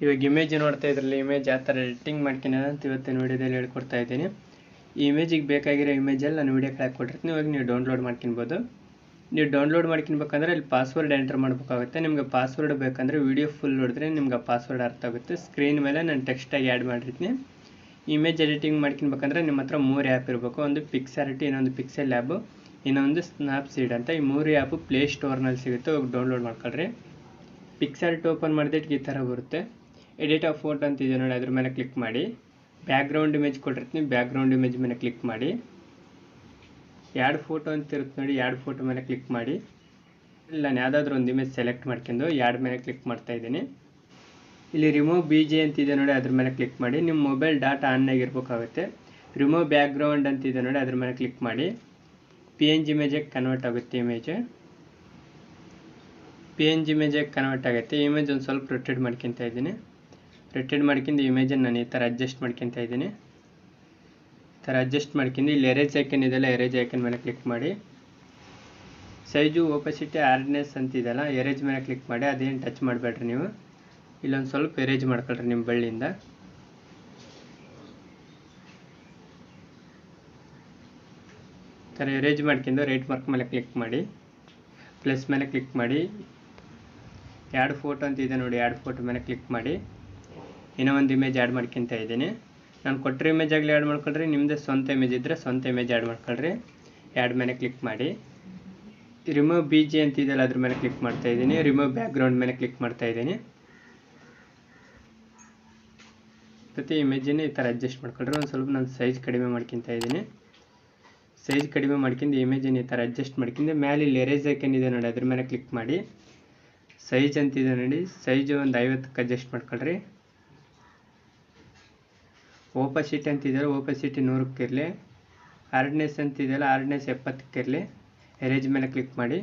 ಇವಾಗ ಇಮೇಜ್ ನೋಡ್ತಾ ಇದ್ರಲ್ಲಿ ಇಮೇಜ್ ಯಾವ ಥರ ಎಡಿಟಿಂಗ್ ಮಾಡ್ತೀನಿ ಅಂತ ಇವತ್ತಿನ ವೀಡಿಯೋದಲ್ಲಿ ಹೇಳ್ಕೊಡ್ತಾ ಇದ್ದೀನಿ. ಈ ಇಮೇಜಿಗೆ ಬೇಕಾಗಿರೋ ಇಮೇಜಲ್ಲಿ ನಾನು ವೀಡಿಯೋ ಕೆಳಗೆ ಕೊಟ್ಟಿರ್ತೀನಿ, ಇವಾಗ ನೀವು ಡೌನ್ಲೋಡ್ ಮಾಡ್ಕೊಬೋದು. ನೀವು ಡೌನ್ಲೋಡ್ ಮಾಡ್ಕೊಬೇಕಂದ್ರೆ ಇಲ್ಲಿ ಪಾಸ್ವರ್ಡ್ ಎಂಟರ್ ಮಾಡಬೇಕಾಗುತ್ತೆ. ನಿಮಗೆ ಪಾಸ್ವರ್ಡ್ ಬೇಕಂದರೆ ವೀಡಿಯೋ ಫುಲ್ ನೋಡಿದ್ರೆ ನಿಮ್ಗೆ ಪಾಸ್ವರ್ಡ್ ಅರ್ಥ ಆಗುತ್ತೆ. ಸ್ಕ್ರೀನ್ ಮೇಲೆ ನಾನು ಟೆಕ್ಸ್ಟಾಗಿ ಆ್ಯಡ್ ಮಾಡಿರ್ತೀನಿ. ಇಮೇಜ್ ಎಡಿಟಿಂಗ್ ಮಾಡ್ಕೊಬೇಕಂದ್ರೆ ನಿಮ್ಮ ಹತ್ರ 3 ಆ್ಯಪ್ ಇರಬೇಕು. ಒಂದು ಪಿಕ್ಸಾರಿಟಿ, ಇನ್ನೊಂದು ಪಿಕ್ಸೆಲ್ ಲ್ಯಾಬು, ಇನ್ನೊಂದು ಸ್ನ್ಯಾಪ್ಸೀಡ್ ಅಂತ. ಈ 3 ಆ್ಯಪು ಪ್ಲೇ ಸ್ಟೋರ್ನಲ್ಲಿ ಸಿಗುತ್ತೆ, ಹೋಗಿ ಡೌನ್ಲೋಡ್ ಮಾಡ್ಕೊಳ್ರಿ. ಪಿಕ್ಸಾರಿಟಿ ಓಪನ್ ಮಾಡಿದ್ರೆ ಈ ಥರ ಬರುತ್ತೆ. ಎಡಿಟ್ ಆಫ್ ಫೋಟೋ ಅಂತಿದೆ ನೋಡಿ, ಅದ್ರ ಮೇಲೆ ಕ್ಲಿಕ್ ಮಾಡಿ. ಬ್ಯಾಕ್ಗ್ರೌಂಡ್ ಇಮೇಜ್ ಕೊಟ್ಟಿರ್ತೀನಿ, ಬ್ಯಾಕ್ಗ್ರೌಂಡ್ ಇಮೇಜ್ ಮೇಲೆ ಕ್ಲಿಕ್ ಮಾಡಿ. ಆ್ಯಡ್ ಫೋಟೋ ಅಂತ ಇರುತ್ತೆ ನೋಡಿ, ಆ್ಯಡ್ ಫೋಟೋ ಮೇಲೆ ಕ್ಲಿಕ್ ಮಾಡಿ. ಇಲ್ಲಿ ನಾನು ಯಾವುದಾದ್ರೂ ಒಂದು ಇಮೇಜ್ ಸೆಲೆಕ್ಟ್ ಮಾಡ್ಕೊಂಡು ಆ್ಯಡ್ ಮೇಲೆ ಕ್ಲಿಕ್ ಮಾಡ್ತಾ ಇದ್ದೀನಿ. ಇಲ್ಲಿ ರಿಮೂವ್ BG ಅಂತಿದೆ ನೋಡಿ, ಅದ್ರ ಮೇಲೆ ಕ್ಲಿಕ್ ಮಾಡಿ. ನಿಮ್ಮ ಮೊಬೈಲ್ ಡಾಟಾ ಆನ್ ಆಗಿರ್ಬೇಕಾಗುತ್ತೆ. ರಿಮೂವ್ ಬ್ಯಾಕ್ಗ್ರೌಂಡ್ ಅಂತಿದೆ ನೋಡಿ, ಅದ್ರ ಮೇಲೆ ಕ್ಲಿಕ್ ಮಾಡಿ. PNG ಇಮೇಜಿಗೆ ಕನ್ವರ್ಟ್ ಆಗುತ್ತೆ. PNG ಇಮೇಜಿಗೆ ಕನ್ವರ್ಟ್ ಆಗುತ್ತೆ. ಇಮೇಜ್ ಒಂದು ಸ್ವಲ್ಪ ರೊಟೇಟ್ ಮಾಡ್ಕೊತಾ ಇದ್ದೀನಿ. ರೊಟೇಟ್ ಮಾಡ್ಕೊಂಡು ಇಮೇಜನ್ನು ನಾನು ಈ ಥರ ಅಡ್ಜಸ್ಟ್ ಮಾಡ್ಕೊತಾ ಇದ್ದೀನಿ. ಈ ಥರ ಅಡ್ಜಸ್ಟ್ ಮಾಡ್ಕೊಂಡು ಇಲ್ಲಿ ಎರೇಜ್ ಐಕನ್ ಇದೆಲ್ಲ, ಎರೇಜ್ ಐಕನ್ ಮೇಲೆ ಕ್ಲಿಕ್ ಮಾಡಿ. ಸೈಜು, ಓಪಸಿಟಿ, ಹಾರ್ಡ್ನೆಸ್ ಅಂತಿದೆಲ್ಲ, ಎರೇಜ್ ಮೇಲೆ ಕ್ಲಿಕ್ ಮಾಡಿ. ಅದೇನು ಟಚ್ ಮಾಡಬೇಡ್ರಿ ನೀವು. ಇಲ್ಲೊಂದು ಸ್ವಲ್ಪ ಎರೇಜ್ ಮಾಡ್ಕೊಳ್ರಿ ನಿಮ್ಮ ಬಳ್ಳಿಯಿಂದ. ಈ ಥರ ಎರೇಜ್ ಮಾಡ್ಕೊಂಡು ರೈಟ್ ಮಾರ್ಕ್ ಮೇಲೆ ಕ್ಲಿಕ್ ಮಾಡಿ, ಪ್ಲಸ್ ಮೇಲೆ ಕ್ಲಿಕ್ ಮಾಡಿ. ಆ್ಯಡ್ ಫೋಟೋ ಅಂತಿದೆ ನೋಡಿ, ಆ್ಯಡ್ ಫೋಟೋ ಮೇಲೆ ಕ್ಲಿಕ್ ಮಾಡಿ. ಇನ್ನೂ ಒಂದು ಇಮೇಜ್ ಆ್ಯಡ್ ಮಾಡ್ಕೊತಾ ಇದ್ದೀನಿ. ನಾನು ಕೊಟ್ಟರೆ ಇಮೇಜ್ ಆಗಲಿ ಆ್ಯಡ್ ಮಾಡ್ಕೊಳ್ರಿ, ನಿಮ್ಮದೇ ಸ್ವಂತ ಇಮೇಜ್ ಇದ್ದರೆ ಸ್ವಂತ ಇಮೇಜ್ ಆ್ಯಡ್ ಮಾಡ್ಕೊಳ್ರಿ. ಆ್ಯಡ್ ಮೇಲೆ ಕ್ಲಿಕ್ ಮಾಡಿ. ರಿಮೂವ್ BG ಅಂತಿದೆಯಲ್ಲ, ಅದ್ರ ಮೇಲೆ ಕ್ಲಿಕ್ ಮಾಡ್ತಾ ಇದ್ದೀನಿ. ರಿಮೂವ್ ಬ್ಯಾಕ್ಗ್ರೌಂಡ್ ಮೇಲೆ ಕ್ಲಿಕ್ ಮಾಡ್ತಾ ಇದ್ದೀನಿ. ಪ್ರತಿ ಇಮೇಜನ್ನು ಈ ಥರ ಅಡ್ಜಸ್ಟ್ ಮಾಡ್ಕೊಳ್ರಿ. ಒಂದು ಸ್ವಲ್ಪ ನಾನು ಸೈಜ್ ಕಡಿಮೆ ಮಾಡ್ಕೊತಾ ಇದ್ದೀನಿ. ಸೈಜ್ ಕಡಿಮೆ ಮಾಡ್ಕೊಂಡು ಇಮೇಜನ್ನು ಈ ಥರ ಅಡ್ಜಸ್ಟ್ ಮಾಡ್ಕೊಂಡು ಮೇಲೆ ಇಲ್ಲಿ ಎರೇಜ್ ಐಕನ್ ಇದೆ ನೋಡಿ, ಅದ್ರ ಮೇಲೆ ಕ್ಲಿಕ್ ಮಾಡಿ. ಸೈಜ್ ಅಂತಿದೆ ನೋಡಿ, ಸೈಜು ಒಂದು 50ಕ್ಕೆ ಅಡ್ಜಸ್ಟ್ ಮಾಡ್ಕೊಳ್ರಿ. ಓಪಸಿಟಿ ಅಂತಿದ್ದಾರೆ, ಓಪಸಿಟಿ 100ಕ್ಕೆ ಇರಲಿ. ಹಾರ್ಡ್ನೆಸ್ ಅಂತಿದೆಯಲ್ಲ, ಹಾರ್ಡ್ನೆಸ್ 70ಕ್ಕೆ ಇರಲಿ. ಎರೇಜ್ ಮೇಲೆ ಕ್ಲಿಕ್ ಮಾಡಿ.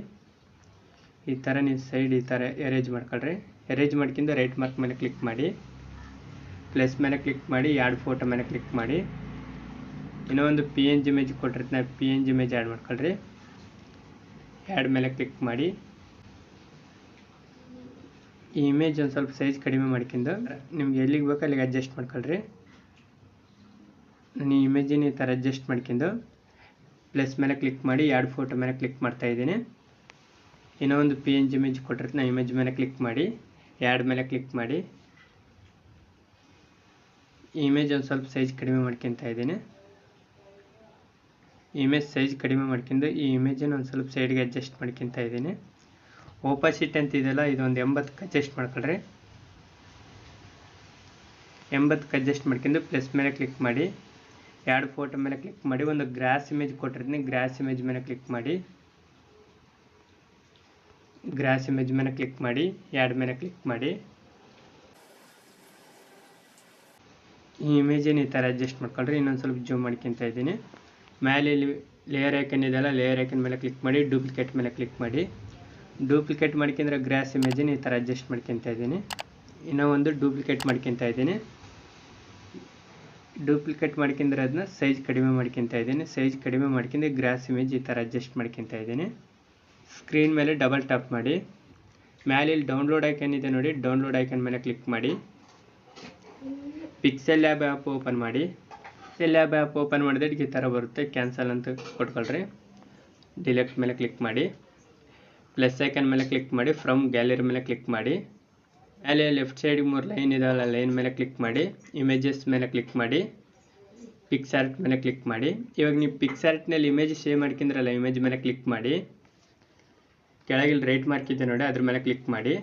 ಈ ಥರ ನೀವು ಸೈಡ್ ಈ ಥರ ಎರೇಜ್ ಮಾಡ್ಕೊಳ್ರಿ. ಎರೇಜ್ ಮಾಡ್ಕೊಂಡು ರೈಟ್ ಮಾರ್ಕ್ ಮೇಲೆ ಕ್ಲಿಕ್ ಮಾಡಿ, ಪ್ಲಸ್ ಮೇಲೆ ಕ್ಲಿಕ್ ಮಾಡಿ. ಆ್ಯಡ್ ಫೋಟೋ ಮೇಲೆ ಕ್ಲಿಕ್ ಮಾಡಿ. ಇನ್ನೂ ಒಂದು PNG ಇಮೇಜ್ ಕೊಟ್ಟಿರ್ತೀನಿ, PNG ಇಮೇಜ್ ಆ್ಯಡ್ ಮಾಡ್ಕೊಳ್ರಿ. ಆ್ಯಡ್ ಮೇಲೆ ಕ್ಲಿಕ್ ಮಾಡಿ. ಈ ಇಮೇಜ್ ಒಂದು ಸ್ವಲ್ಪ ಸೈಜ್ ಕಡಿಮೆ ಮಾಡ್ಕೊಂಡು ನಿಮ್ಗೆ ಎಲ್ಲಿಗೆ ಬೇಕೋ ಅಲ್ಲಿಗೆ ಅಡ್ಜಸ್ಟ್ ಮಾಡ್ಕೊಳ್ರಿ. ನಾನು ಈ ಇಮೇಜಿನ ಈ ಥರ ಅಡ್ಜಸ್ಟ್ ಮಾಡ್ಕೊಂಡು ಪ್ಲಸ್ ಮೇಲೆ ಕ್ಲಿಕ್ ಮಾಡಿ. ಆ್ಯಡ್ ಫೋಟೋ ಮೇಲೆ ಕ್ಲಿಕ್ ಮಾಡ್ತಾ ಇದ್ದೀನಿ. ಇನ್ನೂ ಒಂದು PNG ಇಮೇಜ್ ಕೊಟ್ಟಿರ್ತೀನಿ, ಇಮೇಜ್ ಮೇಲೆ ಕ್ಲಿಕ್ ಮಾಡಿ. ಆ್ಯಡ್ ಮೇಲೆ ಕ್ಲಿಕ್ ಮಾಡಿ. ಈ ಇಮೇಜ್ ಒಂದು ಸ್ವಲ್ಪ ಸೈಜ್ ಕಡಿಮೆ ಮಾಡ್ಕೊತಾ ಇದ್ದೀನಿ. ಇಮೇಜ್ ಸೈಜ್ ಕಡಿಮೆ ಮಾಡ್ಕೊಂಡು ಈ ಇಮೇಜನ್ನು ಒಂದು ಸ್ವಲ್ಪ ಸೈಡ್ಗೆ ಅಡ್ಜಸ್ಟ್ ಮಾಡ್ಕೊತಾ ಇದ್ದೀನಿ. ಓಪಸಿಟಿ ಅಂತಿದೆಯಲ್ಲ, ಇದೊಂದು 80ಕ್ಕೆ ಅಡ್ಜಸ್ಟ್ ಮಾಡ್ಕೊಳ್ರಿ. 80ಕ್ಕೆ ಅಡ್ಜಸ್ಟ್ ಮಾಡ್ಕೊಂಡು ಪ್ಲಸ್ ಮೇಲೆ ಕ್ಲಿಕ್ ಮಾಡಿ. ಆ್ಯಡ್ ಫೋಟೋ ಮೇಲೆ ಕ್ಲಿಕ್ ಮಾಡಿ. ಒಂದು ಗ್ರಾಸ್ ಇಮೇಜ್ ಕೊಟ್ಟಿರ್ತೀನಿ, ಗ್ರಾಸ್ ಇಮೇಜ್ ಮೇಲೆ ಕ್ಲಿಕ್ ಮಾಡಿ. ಗ್ರಾಸ್ ಇಮೇಜ್ ಮೇಲೆ ಕ್ಲಿಕ್ ಮಾಡಿ. ಆ್ಯಡ್ ಮೇಲೆ ಕ್ಲಿಕ್ ಮಾಡಿ. ಈ ಇಮೇಜನ್ನು ಈ ಥರ ಅಡ್ಜಸ್ಟ್ ಮಾಡ್ಕೊಳ್ರಿ. ಇನ್ನೊಂದು ಸ್ವಲ್ಪ ಜೂಮ್ ಮಾಡ್ಕೊತಾ ಇದ್ದೀನಿ. ಮೇಲೆ ಇಲ್ಲಿ ಲೇಯರ್ ಐಕನ್ ಇದೆಯಲ್ಲ, ಲೇಯರ್ ಐಕನ್ ಮೇಲೆ ಕ್ಲಿಕ್ ಮಾಡಿ. ಡೂಪ್ಲಿಕೇಟ್ ಮೇಲೆ ಕ್ಲಿಕ್ ಮಾಡಿ. ಡೂಪ್ಲಿಕೇಟ್ ಮಾಡ್ಕೊಂಡ್ರೆ ಗ್ರಾಸ್ ಇಮೇಜನ್ನು ಈ ಥರ ಅಡ್ಜಸ್ಟ್ ಮಾಡ್ಕೊತಾ ಇದ್ದೀನಿ. ಇನ್ನೂ ಒಂದು ಡೂಪ್ಲಿಕೇಟ್ ಮಾಡ್ಕೊತಾ ಇದ್ದೀನಿ. ಡೂಪ್ಲಿಕೇಟ್ ಮಾಡ್ಕೊಂಡ್ರೆ ಅದನ್ನ ಸೈಜ್ ಕಡಿಮೆ ಮಾಡ್ಕೊತಾ ಇದ್ದೀನಿ. ಸೈಜ್ ಕಡಿಮೆ ಮಾಡ್ಕೊಂಡು ಗ್ರಾಸ್ ಇಮೇಜ್ ಈ ಥರ ಅಡ್ಜಸ್ಟ್ ಮಾಡ್ಕೊತಾ ಇದ್ದೀನಿ. ಸ್ಕ್ರೀನ್ ಮೇಲೆ ಡಬಲ್ ಟ್ಯಾಪ್ ಮಾಡಿ. ಮೇಲೆ ಇಲ್ಲಿ ಡೌನ್ಲೋಡ್ ಐಕನ್ ಇದೆ ನೋಡಿ, ಡೌನ್ಲೋಡ್ ಐಕನ್ ಮೇಲೆ ಕ್ಲಿಕ್ ಮಾಡಿ. ಪಿಕ್ಸೆಲ್ ಲ್ಯಾಬ್ ಆ್ಯಪ್ ಓಪನ್ ಮಾಡಿ. ಪಿಕ್ಸೆಲ್ ಲ್ಯಾಬ್ ಆ್ಯಪ್ ಓಪನ್ ಮಾಡಿದ್ರೆ ಈ ಥರ ಬರುತ್ತೆ. ಕ್ಯಾನ್ಸಲ್ ಅಂತ ಕೊಟ್ಕೊಳ್ರಿ. ಡಿಲೆಕ್ಟ್ ಮೇಲೆ ಕ್ಲಿಕ್ ಮಾಡಿ. ಪ್ಲಸ್ ಐಕನ್ ಮೇಲೆ ಕ್ಲಿಕ್ ಮಾಡಿ. ಫ್ರಮ್ ಗ್ಯಾಲರಿ ಮೇಲೆ ಕ್ಲಿಕ್ ಮಾಡಿ. ಮೇಲೆ ಲೆಫ್ಟ್ ಸೈಡಿಗೆ 3 ಲೈನ್ ಇದಾವಲ್ಲ, ಲೈನ್ ಮೇಲೆ ಕ್ಲಿಕ್ ಮಾಡಿ. ಇಮೇಜಸ್ ಮೇಲೆ ಕ್ಲಿಕ್ ಮಾಡಿ. ಪಿಕ್ಸಾರ್ಟ್ ಮೇಲೆ ಕ್ಲಿಕ್ ಮಾಡಿ. ಇವಾಗ ನೀವು ಪಿಕ್ಸಾರ್ಟ್ನಲ್ಲಿ ಇಮೇಜ್ ಸೇವ್ ಮಾಡ್ಕೊಂಡ್ರಲ್ಲ, ಇಮೇಜ್ ಮೇಲೆ ಕ್ಲಿಕ್ ಮಾಡಿ. ಕೆಳಗಿಲ್ಲಿ ರೈಟ್ ಮಾರ್ಕ್ ಇದೆ ನೋಡಿ, ಅದ್ರ ಮೇಲೆ ಕ್ಲಿಕ್ ಮಾಡಿ.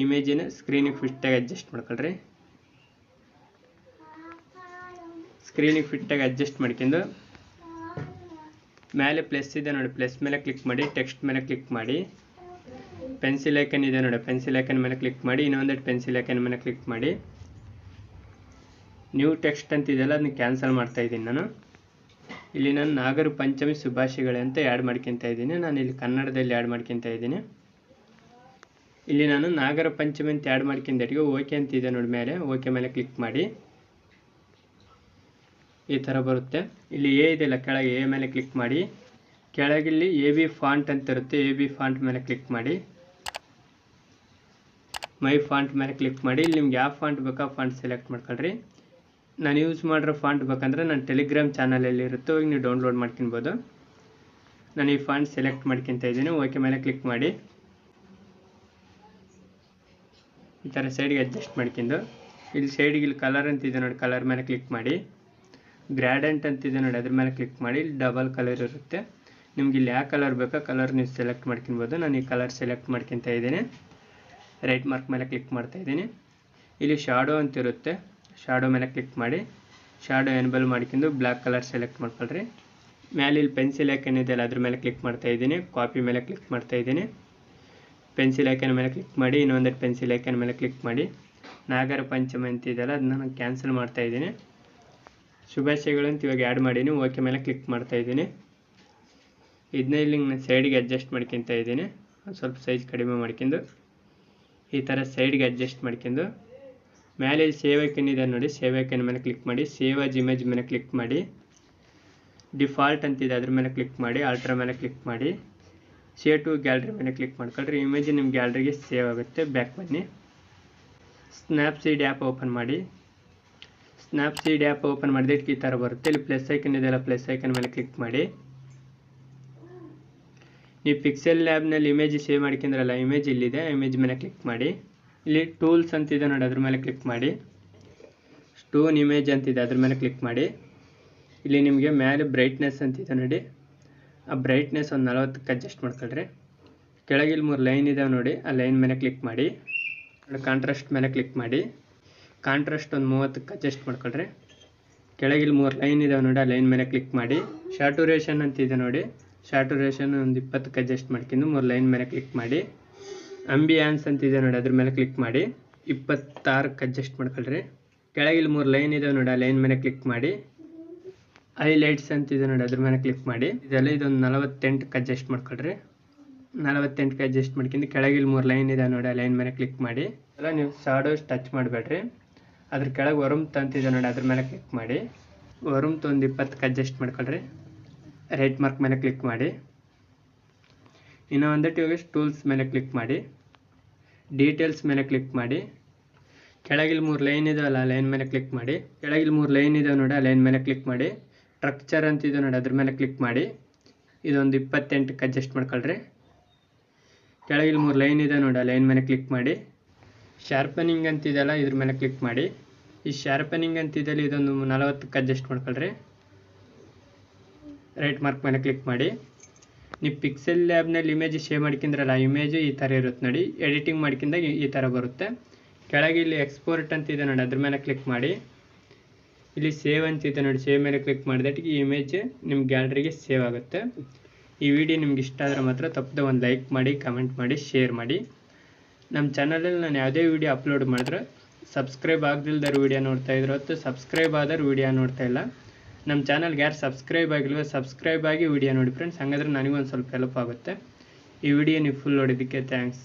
ಇಮೇಜಿನ ಸ್ಕ್ರೀನಿಗೆ ಫಿಟ್ಟಾಗಿ ಅಡ್ಜಸ್ಟ್ ಮಾಡ್ಕೊಳ್ರಿ. ಸ್ಕ್ರೀನಿಗೆ ಫಿಟ್ಟಾಗಿ ಅಡ್ಜಸ್ಟ್ ಮಾಡ್ಕೊಂಡು ಮೇಲೆ ಪ್ಲಸ್ ಇದೆ ನೋಡಿ, ಪ್ಲಸ್ ಮೇಲೆ ಕ್ಲಿಕ್ ಮಾಡಿ. ಟೆಕ್ಸ್ಟ್ ಮೇಲೆ ಕ್ಲಿಕ್ ಮಾಡಿ. ಪೆನ್ಸಿಲ್ ಐಕನ್ ಇದೆ ನೋಡಿ, ಪೆನ್ಸಿಲ್ ಐಕನ್ ಮೇಲೆ ಕ್ಲಿಕ್ ಮಾಡಿ. ಇನ್ನೊಂದೆರಡು ಪೆನ್ಸಿಲ್ ಐಕನ್ ಮೇಲೆ ಕ್ಲಿಕ್ ಮಾಡಿ. ನ್ಯೂ ಟೆಕ್ಸ್ಟ್ ಅಂತಿದೆಯಲ್ಲ, ಅದನ್ನ ಕ್ಯಾನ್ಸಲ್ ಮಾಡ್ತಾ ಇದ್ದೀನಿ ನಾನು. ಇಲ್ಲಿ ನಾನು ನಾಗರ ಪಂಚಮಿ ಶುಭಾಶಯಗಳೇ ಅಂತ ಆ್ಯಡ್ ಮಾಡ್ಕೊತಾ ಇದ್ದೀನಿ. ನಾನು ಇಲ್ಲಿ ಕನ್ನಡದಲ್ಲಿ ಆ್ಯಡ್ ಮಾಡ್ಕೊತಾ ಇದ್ದೀನಿ. ಇಲ್ಲಿ ನಾನು ನಾಗರ ಪಂಚಮಿ ಅಂತ ಆ್ಯಡ್ ಮಾಡ್ಕೊಂಡಾಟಿಗೆ ಓಕೆ ಅಂತಿದೆ ನೋಡಿ, ಮೇಲೆ ಓಕೆ ಮೇಲೆ ಕ್ಲಿಕ್ ಮಾಡಿ. ಈ ಥರ ಬರುತ್ತೆ. ಇಲ್ಲಿ ಎ ಇದೆಯಲ್ಲ ಕೆಳಗೆ, ಎ ಮೇಲೆ ಕ್ಲಿಕ್ ಮಾಡಿ. ಕೆಳಗಿಲ್ಲಿ AB ಫಾಂಟ್ ಅಂತ ಇರುತ್ತೆ, AB ಫಾಂಟ್ ಮೇಲೆ ಕ್ಲಿಕ್ ಮಾಡಿ. ಮೈ ಫಾಂಟ್ ಮೇಲೆ ಕ್ಲಿಕ್ ಮಾಡಿ. ಇಲ್ಲಿ ನಿಮ್ಗೆ ಯಾವ ಫಾಂಟ್ ಬೇಕೋ ಆ ಫಾಂಟ್ ಸೆಲೆಕ್ಟ್ ಮಾಡ್ಕೊಳ್ರಿ. ನಾನು ಯೂಸ್ ಮಾಡಿರೋ ಫಾಂಟ್ ಬೇಕಂದ್ರೆ ನನ್ನ ಟೆಲಿಗ್ರಾಮ್ ಚಾನಲಲ್ಲಿ ಇರುತ್ತೆ, ಹೋಗಿ ನೀವು ಡೌನ್ಲೋಡ್ ಮಾಡ್ಕೊಬೋದು. ನಾನು ಈ ಫಾಂಟ್ ಸೆಲೆಕ್ಟ್ ಮಾಡ್ಕೊತಾ ಇದ್ದೀನಿ. ಓಕೆ ಮೇಲೆ ಕ್ಲಿಕ್ ಮಾಡಿ. ಈ ಥರ ಸೈಡ್ಗೆ ಅಡ್ಜಸ್ಟ್ ಮಾಡ್ಕೊಂಡು ಇಲ್ಲಿ ಸೈಡಿಗೆ ಇಲ್ಲಿ ಕಲರ್ ಅಂತಿದೆ ನೋಡಿ, ಕಲರ್ ಮೇಲೆ ಕ್ಲಿಕ್ ಮಾಡಿ. ಗ್ರ್ಯಾಡೆಂಟ್ ಅಂತಿದೆ ನೋಡಿ, ಅದ್ರ ಮೇಲೆ ಕ್ಲಿಕ್ ಮಾಡಿ. ಇಲ್ಲಿ ಡಬಲ್ ಕಲರ್ ಇರುತ್ತೆ, ನಿಮ್ಗೆ ಇಲ್ಲಿ ಯಾವ ಕಲರ್ ಬೇಕೋ ಕಲರ್ ನೀವು ಸೆಲೆಕ್ಟ್ ಮಾಡ್ಕೊಬೋದು. ನಾನು ಈ ಕಲರ್ ಸೆಲೆಕ್ಟ್ ಮಾಡ್ಕೊತಾ ಇದ್ದೀನಿ. ರೈಟ್ ಮಾರ್ಕ್ ಮೇಲೆ ಕ್ಲಿಕ್ ಮಾಡ್ತಾ ಇದ್ದೀನಿ. ಇಲ್ಲಿ ಶಾಡೋ ಅಂತಿರುತ್ತೆ, ಶಾಡೋ ಮೇಲೆ ಕ್ಲಿಕ್ ಮಾಡಿ. ಶಾಡೋ ಎನೇಬಲ್ ಮಾಡ್ಕೊಂಡು ಬ್ಲ್ಯಾಕ್ ಕಲರ್ ಸೆಲೆಕ್ಟ್ ಮಾಡ್ಕೊಳ್ರಿ. ಮೇಲೆ ಇಲ್ಲಿ ಪೆನ್ಸಿಲ್ ಐಕನ್ ಇದೆಯಲ್ಲ ಅದ್ರ ಮೇಲೆ ಕ್ಲಿಕ್ ಮಾಡ್ತಾ ಇದ್ದೀನಿ. ಕಾಪಿ ಮೇಲೆ ಕ್ಲಿಕ್ ಮಾಡ್ತಾ ಇದ್ದೀನಿ. ಪೆನ್ಸಿಲ್ ಐಕನ್ ಮೇಲೆ ಕ್ಲಿಕ್ ಮಾಡಿ. ಇನ್ನೊಂದು ಪೆನ್ಸಿಲ್ ಐಕನ್ ಮೇಲೆ ಕ್ಲಿಕ್ ಮಾಡಿ. ನಾಗರ ಪಂಚಮಿ ಅಂತಿದೆಯಲ್ಲ ಅದನ್ನ ನಾನು ಕ್ಯಾನ್ಸಲ್ ಮಾಡ್ತಾ ಇದ್ದೀನಿ. ಶುಭಾಶಯಗಳು ಅಂತ ಇವಾಗ ಆ್ಯಡ್ ಮಾಡೀನಿ. ಓಕೆ ಮೇಲೆ ಕ್ಲಿಕ್ ಮಾಡ್ತಾ ಇದ್ದೀನಿ. ಇದನ್ನ ಇಲ್ಲಿ ಸೈಡ್ಗೆ ಅಡ್ಜಸ್ಟ್ ಮಾಡ್ಕೊತಾ ಇದ್ದೀನಿ. ಸ್ವಲ್ಪ ಸೈಜ್ ಕಡಿಮೆ ಮಾಡ್ಕೊಂಡು ಈ ಥರ ಸೈಡ್ಗೆ ಅಡ್ಜಸ್ಟ್ ಮಾಡ್ಕೊಂಡು ಮೇಲೆ ಇಲ್ಲಿ ಸೇವ್ ಐಕನ್ ಇದೆ ನೋಡಿ, ಸೇವ್ ಐಕನ್ ಮೇಲೆ ಕ್ಲಿಕ್ ಮಾಡಿ. ಸೇವ್ ಆಸ್ ಇಮೇಜ್ ಮೇಲೆ ಕ್ಲಿಕ್ ಮಾಡಿ. ಡಿಫಾಲ್ಟ್ ಅಂತಿದೆ ಅದ್ರ ಮೇಲೆ ಕ್ಲಿಕ್ ಮಾಡಿ. ಆಲ್ಟ್ರಾ ಮೇಲೆ ಕ್ಲಿಕ್ ಮಾಡಿ. ಸೇವ್ ಟು ಗ್ಯಾಲರಿ ಮೇಲೆ ಕ್ಲಿಕ್ ಮಾಡ್ಕೊಳ್ರಿ. ಇಮೇಜ್ ನಿಮ್ಮ ಗ್ಯಾಲರಿಗೆ ಸೇವ್ ಆಗುತ್ತೆ. ಬ್ಯಾಕ್ ಬನ್ನಿ. ಸ್ನ್ಯಾಪ್ಸೀಡ್ ಆ್ಯಪ್ ಓಪನ್ ಮಾಡಿ. ಸ್ನ್ಯಾಪ್ಸೀಡ್ ಆ್ಯಪ್ ಓಪನ್ ಮಾಡಿದಕ್ಕೆ ಈ ಥರ ಬರುತ್ತೆ. ಇಲ್ಲಿ ಪ್ಲಸ್ ಐಕನ್ ಇದೆಯಲ್ಲ, ಪ್ಲಸ್ ಐಕನ್ ಮೇಲೆ ಕ್ಲಿಕ್ ಮಾಡಿ. ನೀವು ಪಿಕ್ಸೆಲ್ ಲ್ಯಾಬ್ನಲ್ಲಿ ಇಮೇಜ್ ಸೇವ್ ಮಾಡ್ಕೊಂಡ್ರಲ್ಲ, ಇಮೇಜ್ ಇಲ್ಲಿದೆ, ಇಮೇಜ್ ಮೇಲೆ ಕ್ಲಿಕ್ ಮಾಡಿ. ಇಲ್ಲಿ ಟೂಲ್ಸ್ ಅಂತಿದೆ ನೋಡಿ, ಅದ್ರ ಮೇಲೆ ಕ್ಲಿಕ್ ಮಾಡಿ. ಸ್ಟೋನ್ ಇಮೇಜ್ ಅಂತಿದೆ ಅದ್ರ ಮೇಲೆ ಕ್ಲಿಕ್ ಮಾಡಿ. ಇಲ್ಲಿ ನಿಮಗೆ ಮೇಲೆ ಬ್ರೈಟ್ನೆಸ್ ಅಂತಿದೆ ನೋಡಿ, ಆ ಬ್ರೈಟ್ನೆಸ್ ಒಂದು 40ಕ್ಕೆ ಅಡ್ಜಸ್ಟ್ ಮಾಡ್ಕೊಳ್ರಿ. ಕೆಳಗೆ ಇಲ್ಲಿ 3 ಲೈನ್ ಇದಾವೆ ನೋಡಿ, ಆ ಲೈನ್ ಮೇಲೆ ಕ್ಲಿಕ್ ಮಾಡಿ. ಕಾಂಟ್ರಾಸ್ಟ್ ಮೇಲೆ ಕ್ಲಿಕ್ ಮಾಡಿ. ಕಾಂಟ್ರಾಸ್ಟ್ ಒಂದು 30ಕ್ಕೆ ಅಡ್ಜಸ್ಟ್ ಮಾಡ್ಕೊಳ್ರಿ. ಕೆಳಗೆ ಇಲ್ಲಿ 3 ಲೈನ್ ಇದಾವೆ ನೋಡಿ, ಆ ಲೈನ್ ಮೇಲೆ ಕ್ಲಿಕ್ ಮಾಡಿ. ಸ್ಯಾಟುರೇಷನ್ ಅಂತಿದೆ ನೋಡಿ, ಸ್ಯಾಟುರೇಷನ್ ಒಂದು 20ಕ್ಕೆ ಅಡ್ಜಸ್ಟ್ ಮಾಡ್ಕೊಂಡು 3 ಲೈನ್ ಮೇಲೆ ಕ್ಲಿಕ್ ಮಾಡಿ. ಅಂಬಿಯಾನ್ಸ್ ಅಂತಿದೆ ನೋಡಿ, ಅದ್ರ ಮೇಲೆ ಕ್ಲಿಕ್ ಮಾಡಿ. 26ಕ್ಕೆ ಅಡ್ಜಸ್ಟ್ ಮಾಡ್ಕೊಳ್ರಿ. ಕೆಳಗೆ ಇಲ್ಲಿ 3 ಲೈನ್ ಇದಾವೆ ನೋಡಿ, ಆ ಲೈನ್ ಮೇಲೆ ಕ್ಲಿಕ್ ಮಾಡಿ. ಹೈಲೈಟ್ಸ್ ಅಂತಿದೆ ನೋಡಿ, ಅದ್ರ ಮೇಲೆ ಕ್ಲಿಕ್ ಮಾಡಿ. ಇದೆಲ್ಲ ಇದೊಂದು 48ಕ್ಕೆ ಅಡ್ಜಸ್ಟ್ ಮಾಡ್ಕೊಳ್ರಿ. 48ಕ್ಕೆ ಅಡ್ಜಸ್ಟ್ ಮಾಡ್ಕೊಂಡು ಕೆಳಗೆ ಇಲ್ಲಿ 3 ಲೈನ್ ಇದೆ ನೋಡಿ, ಆ ಲೈನ್ ಮೇಲೆ ಕ್ಲಿಕ್ ಮಾಡಿ. ಎಲ್ಲ ನೀವು ಶಾಡೋಸ್ ಟಚ್ ಮಾಡಬೇಡ್ರಿ. ಅದ್ರ ಕೆಳಗೆ ವರುಮ್ತ್ ಅಂತಿದೆ ನೋಡಿ, ಅದ್ರ ಮೇಲೆ ಕ್ಲಿಕ್ ಮಾಡಿ. ವರುಮ್ತ್ ಒಂದು 20ಕ್ಕೆ ಅಡ್ಜಸ್ಟ್ ಮಾಡ್ಕೊಳ್ರಿ. ರೈಟ್ ಮಾರ್ಕ್ ಮೇಲೆ ಕ್ಲಿಕ್ ಮಾಡಿ. ಇನ್ನು ಒಂದಟ್ಟು ಇವಾಗ ಟೂಲ್ಸ್ ಮೇಲೆ ಕ್ಲಿಕ್ ಮಾಡಿ. ಡೀಟೇಲ್ಸ್ ಮೇಲೆ ಕ್ಲಿಕ್ ಮಾಡಿ. ಕೆಳಗಿಲ್ಲಿ 3 ಲೈನ್ ಇದಾವಲ್ಲ, ಆ ಲೈನ್ ಮೇಲೆ ಕ್ಲಿಕ್ ಮಾಡಿ. ಕೆಳಗಿಲ್ಲಿ 3 ಲೈನ್ ಇದಾವೆ ನೋಡಿ, ಆ ಲೈನ್ ಮೇಲೆ ಕ್ಲಿಕ್ ಮಾಡಿ. ಸ್ಟ್ರಕ್ಚರ್ ಅಂತಿದೆ ನೋಡಿ, ಅದ್ರ ಮೇಲೆ ಕ್ಲಿಕ್ ಮಾಡಿ. ಇದೊಂದು 28ಕ್ಕೆ ಅಡ್ಜಸ್ಟ್ ಮಾಡ್ಕೊಳ್ರಿ. ಕೆಳಗಿಲ್ಲಿ 3 ಲೈನ್ ಇದೆ ನೋಡಿ, ಆ ಲೈನ್ ಮೇಲೆ ಕ್ಲಿಕ್ ಮಾಡಿ. ಶಾರ್ಪನಿಂಗ್ ಅಂತಿದೆಯಲ್ಲ, ಇದ್ರ ಮೇಲೆ ಕ್ಲಿಕ್ ಮಾಡಿ. ಈ ಶಾರ್ಪನಿಂಗ್ ಅಂತಿದೆಯಲ್ಲ, ಇದೊಂದು 40ಕ್ಕೆ ಅಡ್ಜಸ್ಟ್ ಮಾಡ್ಕೊಳ್ರಿ. ರೈಟ್ ಮಾರ್ಕ್ ಮೇಲೆ ಕ್ಲಿಕ್ ಮಾಡಿ. ನೀವು ಪಿಕ್ಸೆಲ್ ಲ್ಯಾಬ್ನಲ್ಲಿ ಇಮೇಜ್ ಸೇವ್ ಮಾಡ್ಕೊಂಡ್ರಲ್ಲ, ಆ ಇಮೇಜು ಈ ಥರ ಇರುತ್ತೆ ನೋಡಿ. ಎಡಿಟಿಂಗ್ ಮಾಡ್ಕೊಂಡಾಗ ಈ ಥರ ಬರುತ್ತೆ. ಕೆಳಗೆ ಇಲ್ಲಿ ಎಕ್ಸ್ಪೋರ್ಟ್ ಅಂತಿದೆ ನೋಡಿ, ಅದ್ರ ಮೇಲೆ ಕ್ಲಿಕ್ ಮಾಡಿ. ಇಲ್ಲಿ ಸೇವ್ ಅಂತಿದೆ ನೋಡಿ, ಸೇವ್ ಮೇಲೆ ಕ್ಲಿಕ್ ಮಾಡಿದಟ್ಟು ಈ ಇಮೇಜ್ ನಿಮ್ಮ ಗ್ಯಾಲರಿಗೆ ಸೇವ್ ಆಗುತ್ತೆ. ಈ ವಿಡಿಯೋ ನಿಮ್ಗೆ ಇಷ್ಟ ಆದರೆ ಮಾತ್ರ ತಪ್ಪದೆ ಒಂದು ಲೈಕ್ ಮಾಡಿ, ಕಮೆಂಟ್ ಮಾಡಿ, ಶೇರ್ ಮಾಡಿ. ನಮ್ಮ ಚಾನಲಲ್ಲಿ ನಾನು ಯಾವುದೇ ವಿಡಿಯೋ ಅಪ್ಲೋಡ್ ಮಾಡಿದ್ರೆ ಸಬ್ಸ್ಕ್ರೈಬ್ ಆಗದಿಲ್ದಾರ ವಿಡಿಯೋ ನೋಡ್ತಾ ಇದ್ರು ಹೊತ್ತು ಸಬ್ಸ್ಕ್ರೈಬ್ ಆದವ್ರು ವಿಡಿಯೋ ನೋಡ್ತಾ ಇಲ್ಲ. ನಮ್ಮ ಚಾನಲ್ಗೆ ಯಾರು ಸಬ್ಸ್ಕ್ರೈಬ್ ಆಗಿಲ್ವೋ ಸಬ್ಸ್ಕ್ರೈಬ್ ಆಗಿ ವಿಡಿಯೋ ನೋಡಿ ಫ್ರೆಂಡ್ಸ್, ಹಾಗಾದ್ರೆ ನನಗೊಂದು ಸ್ವಲ್ಪ ಹೆಲ್ಪ್ ಆಗುತ್ತೆ. ಈ ವಿಡಿಯೋ ನೀವು ಫುಲ್ ನೋಡಿದ್ದಕ್ಕೆ ಥ್ಯಾಂಕ್ಸ್.